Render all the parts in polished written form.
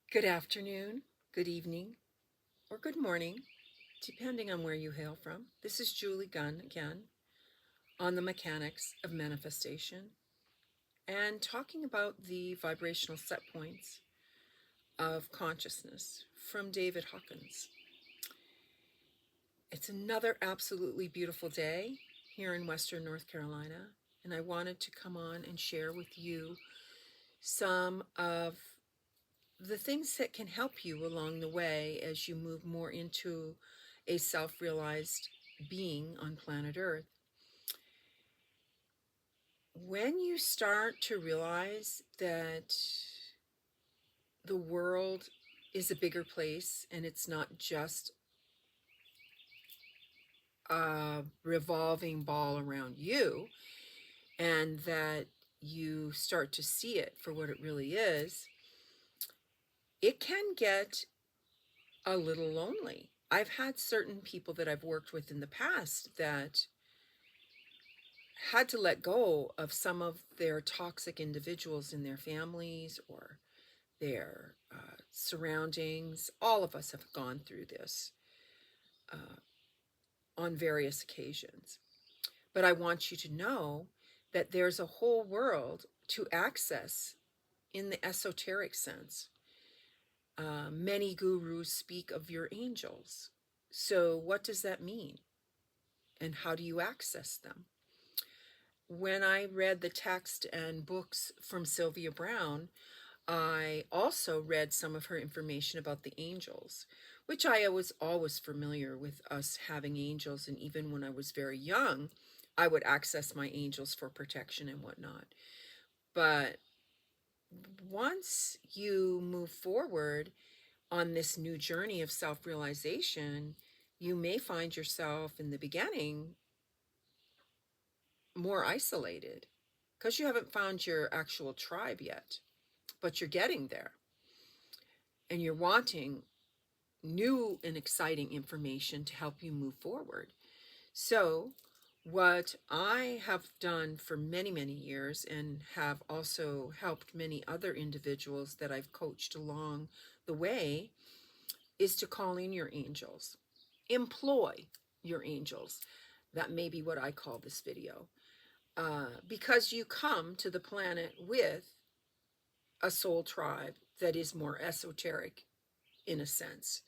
Good afternoon, good evening, or good morning, depending on where you hail from. This is Julie Gunn again on the mechanics of manifestation and talking about the vibrational set points of consciousness from David Hawkins. It's another absolutely beautiful day here in Western North Carolina, and I wanted to come on and share with you some of the things that can help you along the way as you move more into a self-realized being on planet Earth. When you start to realize that the world is a bigger place and it's not just a revolving ball around you, and that you start to see it for what it really is, it can get a little lonely. I've had certain people that I've worked with in the past that had to let go of some of their toxic individuals in their families or their surroundings. All of us have gone through this on various occasions. But I want you to know that there's a whole world to access in the esoteric sense. Many gurus speak of your angels. So what does that mean? And how do you access them? When I read the text and books from Sylvia Browne, I also read some of her information about the angels, which I was always familiar with us having angels. And even when I was very young, I would access my angels for protection and whatnot. But once you move forward on this new journey of self-realization, you may find yourself in the beginning more isolated because you haven't found your actual tribe yet, but you're getting there and you're wanting new and exciting information to help you move forward. So what I have done for many, many years, and have also helped many other individuals that I've coached along the way, is to call in your angels. Employ your angels. That may be what I call this video. Because you come to the planet with a soul tribe that is more esoteric in a sense.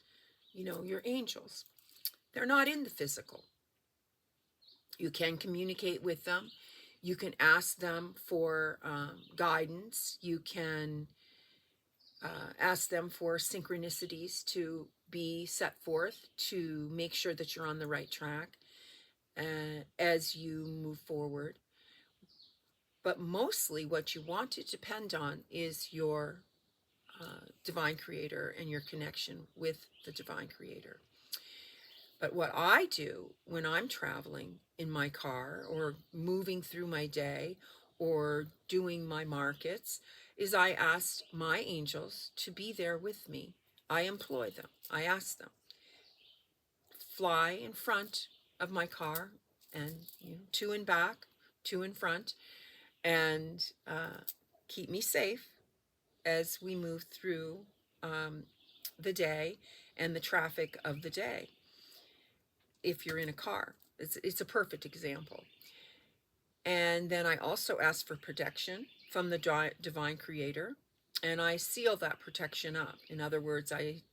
You know, your angels. They're not in the physical. You can communicate with them. You can ask them for guidance. You can ask them for synchronicities to be set forth to make sure that you're on the right track as you move forward. But mostly what you want to depend on is your divine creator and your connection with the divine creator. But what I do when I'm traveling in my car or moving through my day or doing my markets is I ask my angels to be there with me. I employ them. I ask them, fly in front of my car, and two in back, two in front, and keep me safe as we move through the day and the traffic of the day. If you're in a car, it's a perfect example. And then I also ask for protection from the divine creator, and I seal that protection up. In other words, I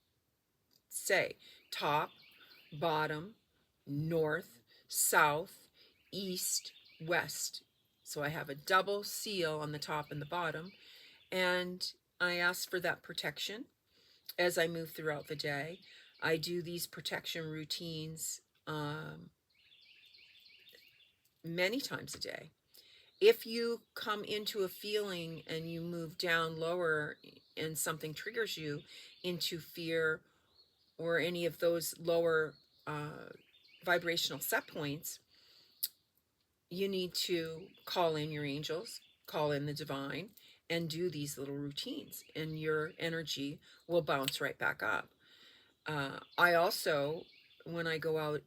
say top, bottom, north, south, east, west. So I have a double seal on the top and the bottom, and I ask for that protection as I move throughout the day. I do these protection routines many times a day. If you come into a feeling and you move down lower and something triggers you into fear or any of those lower vibrational set points, you need to call in your angels, call in the divine, and do these little routines, and your energy will bounce right back up. I also, when I go out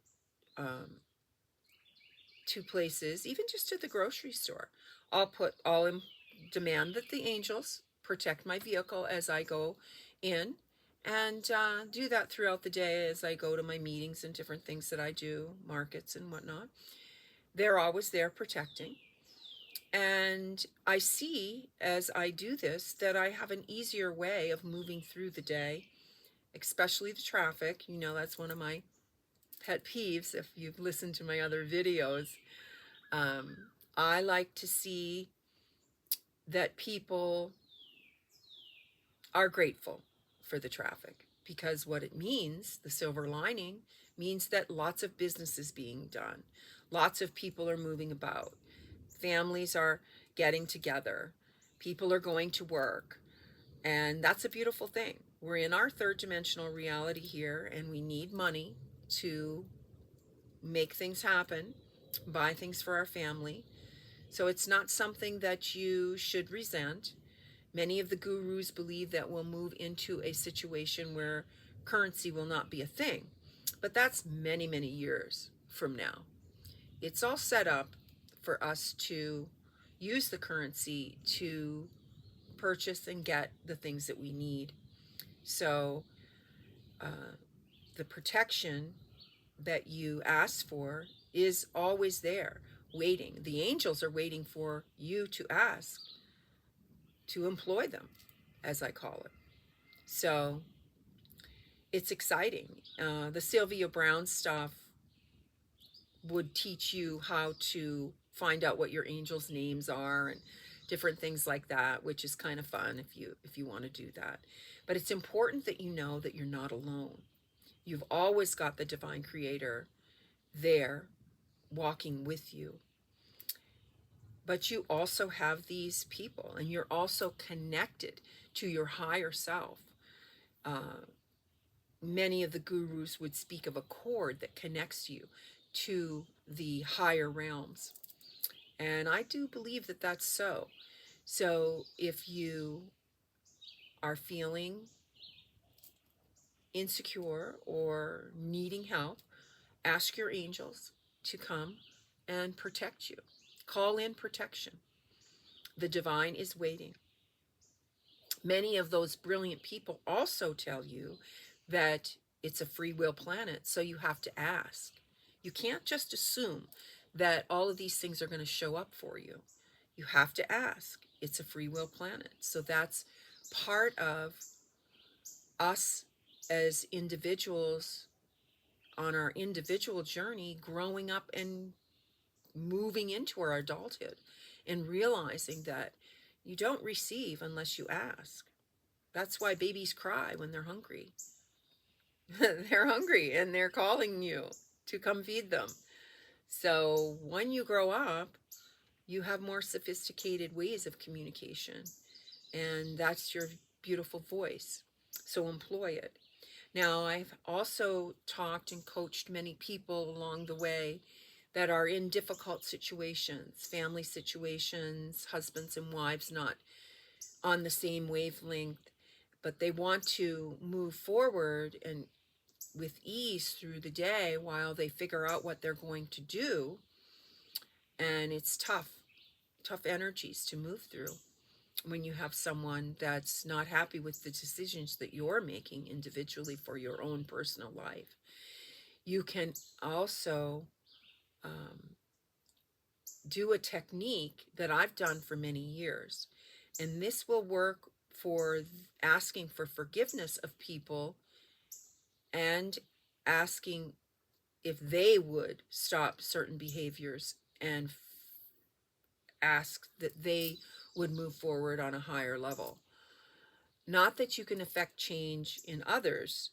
to places, even just to the grocery store, I'll demand that the angels protect my vehicle as I go in, and do that throughout the day as I go to my meetings and different things that I do, markets and whatnot. They're always there protecting. And I see as I do this that I have an easier way of moving through the day, especially the traffic. You know, that's one of my pet peeves if you've listened to my other videos. I like to see that people are grateful for the traffic, because what it means, the silver lining, means that lots of business is being done. Lots of people are moving about. Families are getting together. People are going to work. And that's a beautiful thing. We're in our third dimensional reality here, and we need money to make things happen, buy things for our family. So it's not something that you should resent. Many of the gurus believe that we'll move into a situation where currency will not be a thing. But that's many, many years from now. It's all set up for us to use the currency to purchase and get the things that we need. So the protection that you ask for is always there, waiting. The angels are waiting for you to ask, to employ them, as I call it. So it's exciting. The Sylvia Brown stuff would teach you how to find out what your angels' names are and different things like that, which is kind of fun if you want to do that. But it's important that you know that you're not alone. You've always got the divine creator there walking with you. But you also have these people, and you're also connected to your higher self. Many of the gurus would speak of a cord that connects you to the higher realms. And I do believe that that's so. So if you are feeling insecure or needing help, ask your angels to come and protect you. Call in protection. The divine is waiting. Many of those brilliant people also tell you that it's a free will planet, so you have to ask. You can't just assume that all of these things are going to show up for you. You have to ask. It's a free will planet. So that's part of us as individuals on our individual journey, growing up and moving into our adulthood and realizing that you don't receive unless you ask. That's why babies cry when they're hungry. They're hungry and they're calling you to come feed them. So when you grow up, you have more sophisticated ways of communication, and that's your beautiful voice. So employ it. Now, I've also talked and coached many people along the way that are in difficult situations, family situations, husbands and wives not on the same wavelength, but they want to move forward and with ease through the day while they figure out what they're going to do. And it's tough energies to move through when you have someone that's not happy with the decisions that you're making individually for your own personal life. You can also do a technique that I've done for many years, and this will work for asking for forgiveness of people and asking if they would stop certain behaviors and ask that they would move forward on a higher level. Not that you can affect change in others,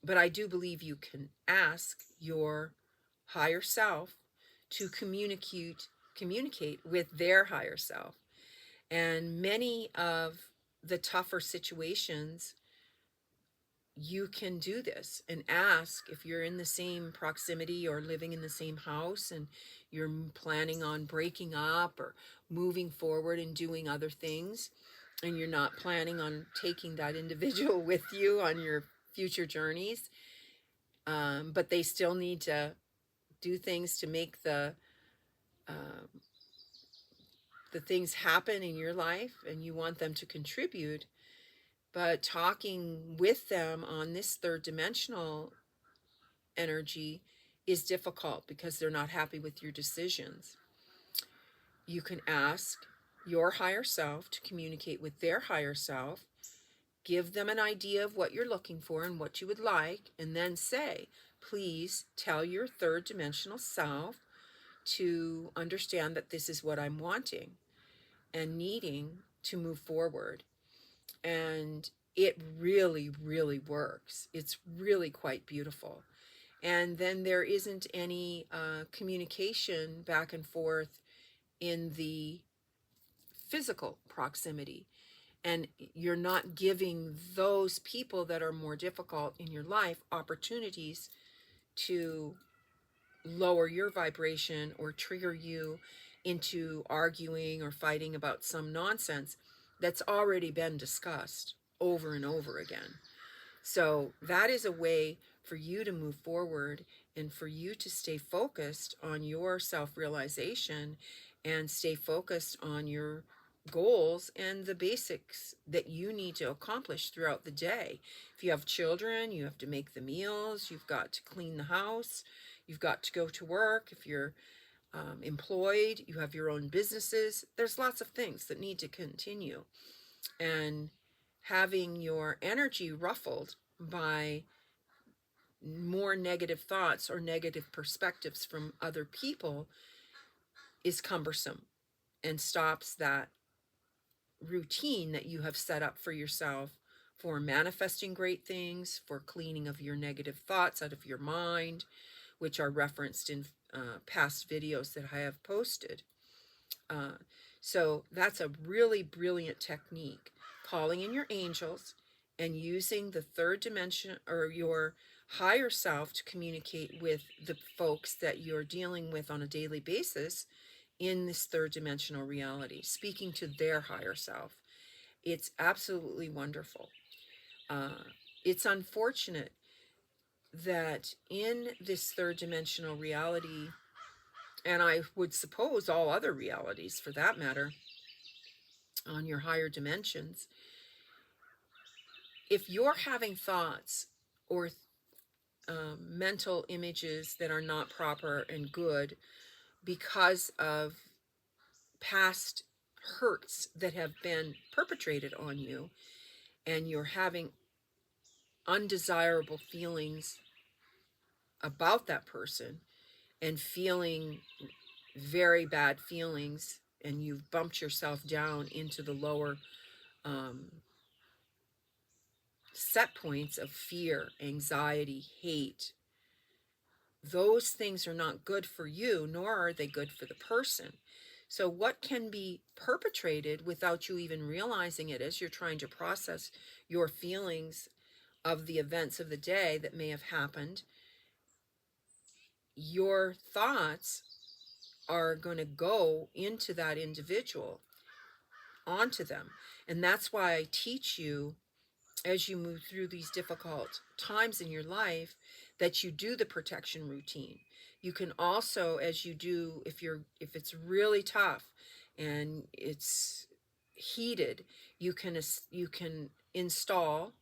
but I do believe you can ask your higher self to communicate with their higher self. And many of the tougher situations, you can do this and ask if you're in the same proximity or living in the same house and you're planning on breaking up or moving forward and doing other things, and you're not planning on taking that individual with you on your future journeys, but they still need to do things to make the the things happen in your life and you want them to contribute, but talking with them on this third dimensional energy is difficult because they're not happy with your decisions. You can ask your higher self to communicate with their higher self, give them an idea of what you're looking for and what you would like, and then say, please tell your third dimensional self to understand that this is what I'm wanting and needing to move forward. And it really, really works. It's really quite beautiful. And then there isn't any communication back and forth in the physical proximity. And you're not giving those people that are more difficult in your life opportunities to lower your vibration or trigger you into arguing or fighting about some nonsense that's already been discussed over and over again. So that is a way for you to move forward and for you to stay focused on your self-realization and stay focused on your goals and the basics that you need to accomplish throughout the day. If you have children, you have to make the meals, you've got to clean the house, you've got to go to work. If you're employed, you have your own businesses. There's lots of things that need to continue. And having your energy ruffled by more negative thoughts or negative perspectives from other people is cumbersome and stops that routine that you have set up for yourself for manifesting great things, for cleaning of your negative thoughts out of your mind, which are referenced in past videos that I have posted. So that's a really brilliant technique. Calling in your angels and using the third dimension or your higher self to communicate with the folks that you're dealing with on a daily basis in this third dimensional reality, speaking to their higher self. It's absolutely wonderful. It's unfortunate that in this third dimensional reality, and I would suppose all other realities for that matter, on your higher dimensions, if you're having thoughts or mental images that are not proper and good because of past hurts that have been perpetrated on you, and you're having undesirable feelings about that person and feeling very bad feelings, and you've bumped yourself down into the lower set points of fear, anxiety, hate, those things are not good for you, nor are they good for the person. So what can be perpetrated without you even realizing it as you're trying to process your feelings of the events of the day that may have happened, your thoughts are going to go into that individual, onto them. And that's why I teach you, as you move through these difficult times in your life, that you do the protection routine. You can also, as you do, if it's really tough and it's heated, you can install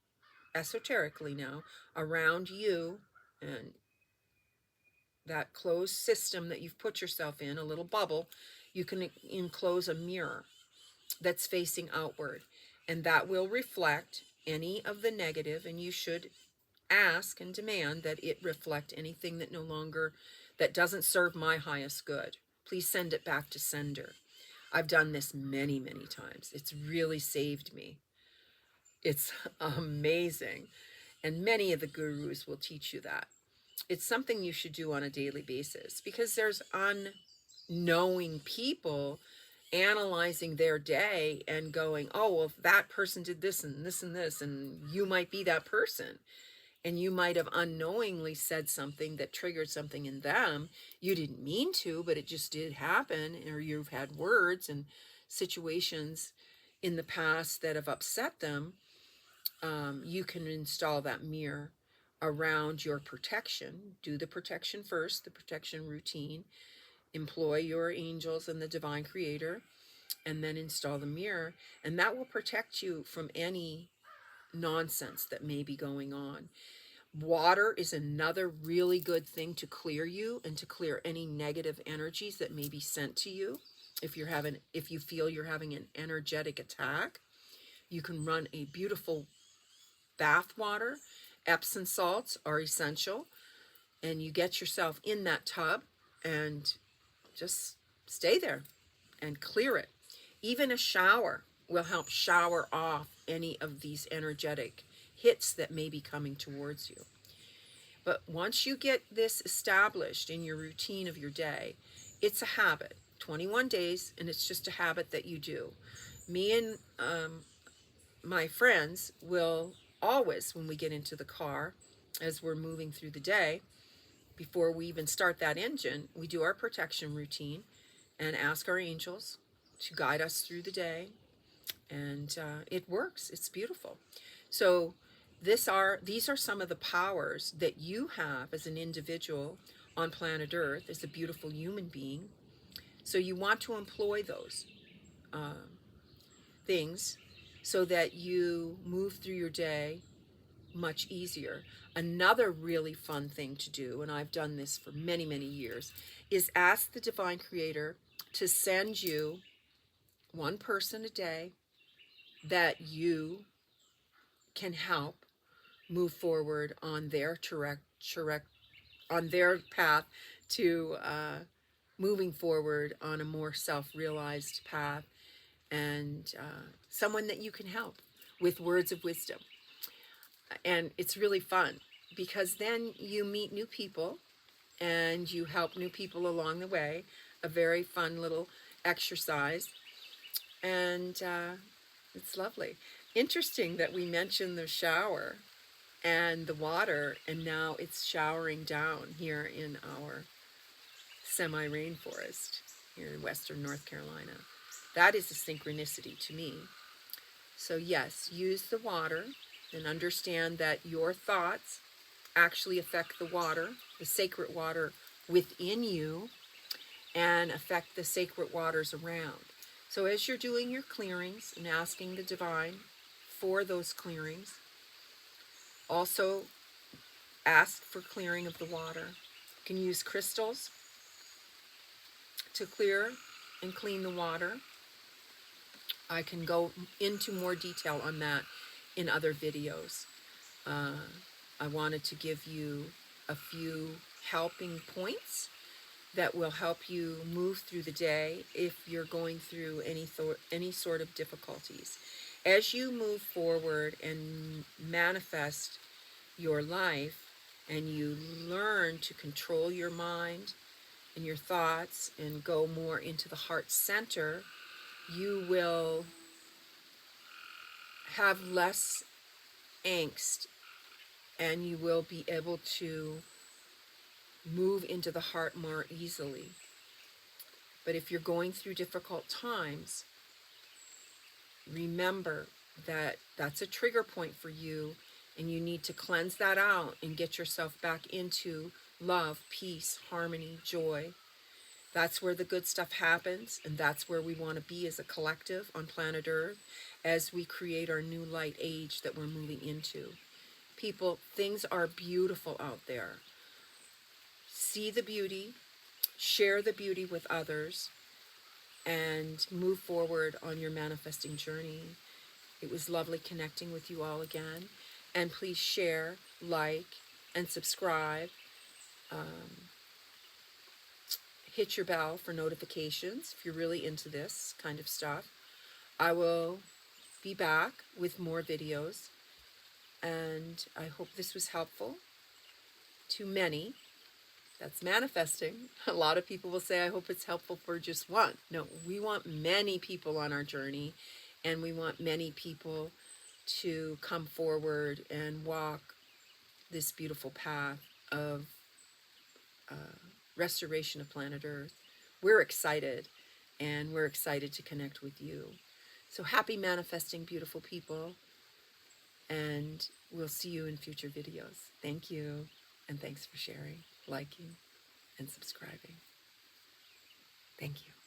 esoterically now around you and that closed system that you've put yourself in, a little bubble, you can enclose a mirror that's facing outward, and that will reflect any of the negative, and you should ask and demand that it reflect anything that doesn't serve my highest good. Please send it back to sender. I've done this many, many times. It's really saved me. It's amazing. And many of the gurus will teach you that. It's something you should do on a daily basis, because there's unknowing people analyzing their day and going, oh, well, if that person did this and this and this, and you might be that person. And you might have unknowingly said something that triggered something in them. You didn't mean to, but it just did happen. Or you've had words and situations in the past that have upset them. You can install that mirror around your protection. Do the protection first, the protection routine. Employ your angels and the divine creator. and then install the mirror, and that will protect you from any nonsense that may be going on. Water is another really good thing to clear you and to clear any negative energies that may be sent to you. If you feel you're having an energetic attack, you can run a beautiful bath water. Epsom salts are essential, and you get yourself in that tub and just stay there and clear it. Even a shower will help shower off any of these energetic hits that may be coming towards you. But once you get this established in your routine of your day, it's a habit. 21 days, and it's just a habit that you do. Me and my friends will always, when we get into the car, as we're moving through the day, before we even start that engine, we do our protection routine and ask our angels to guide us through the day. And it works. It's beautiful. So these are some of the powers that you have as an individual on planet Earth, as a beautiful human being. So you want to employ those things so that you move through your day much easier. Another really fun thing to do, and I've done this for many, many years, is ask the Divine Creator to send you one person a day that you can help move forward on their path to moving forward on a more self-realized path, and someone that you can help with words of wisdom. And it's really fun because then you meet new people and you help new people along the way. A very fun little exercise, and it's lovely. Interesting that we mentioned the shower and the water, and now it's showering down here in our semi-rainforest here in western North Carolina. That is a synchronicity to me. So yes, use the water and understand that your thoughts actually affect the water, the sacred water within you, and affect the sacred waters around. So as you're doing your clearings and asking the divine for those clearings, also ask for clearing of the water. You can use crystals to clear and clean the water. I can go into more detail on that in other videos. I wanted to give you a few helping points that will help you move through the day if you're going through any sort of difficulties. As you move forward and manifest your life, and you learn to control your mind and your thoughts and go more into the heart center, you will have less angst, and you will be able to move into the heart more easily. But if you're going through difficult times, remember that that's a trigger point for you, and you need to cleanse that out and get yourself back into love, peace, harmony, joy. That's where the good stuff happens, and that's where we want to be as a collective on planet Earth as we create our new light age that we're moving into. People, things are beautiful out there. See the beauty, share the beauty with others, and move forward on your manifesting journey. It was lovely connecting with you all again. And please share, like, and subscribe. Hit your bell for notifications if you're really into this kind of stuff. I will be back with more videos, and I hope this was helpful to many. That's manifesting. A lot of people will say, I hope it's helpful for just one. No, we want many people on our journey, and we want many people to come forward and walk this beautiful path of restoration of planet Earth. We're excited, and we're excited to connect with you. So happy manifesting, beautiful people, and we'll see you in future videos. Thank you, and thanks for sharing, liking, and subscribing. Thank you.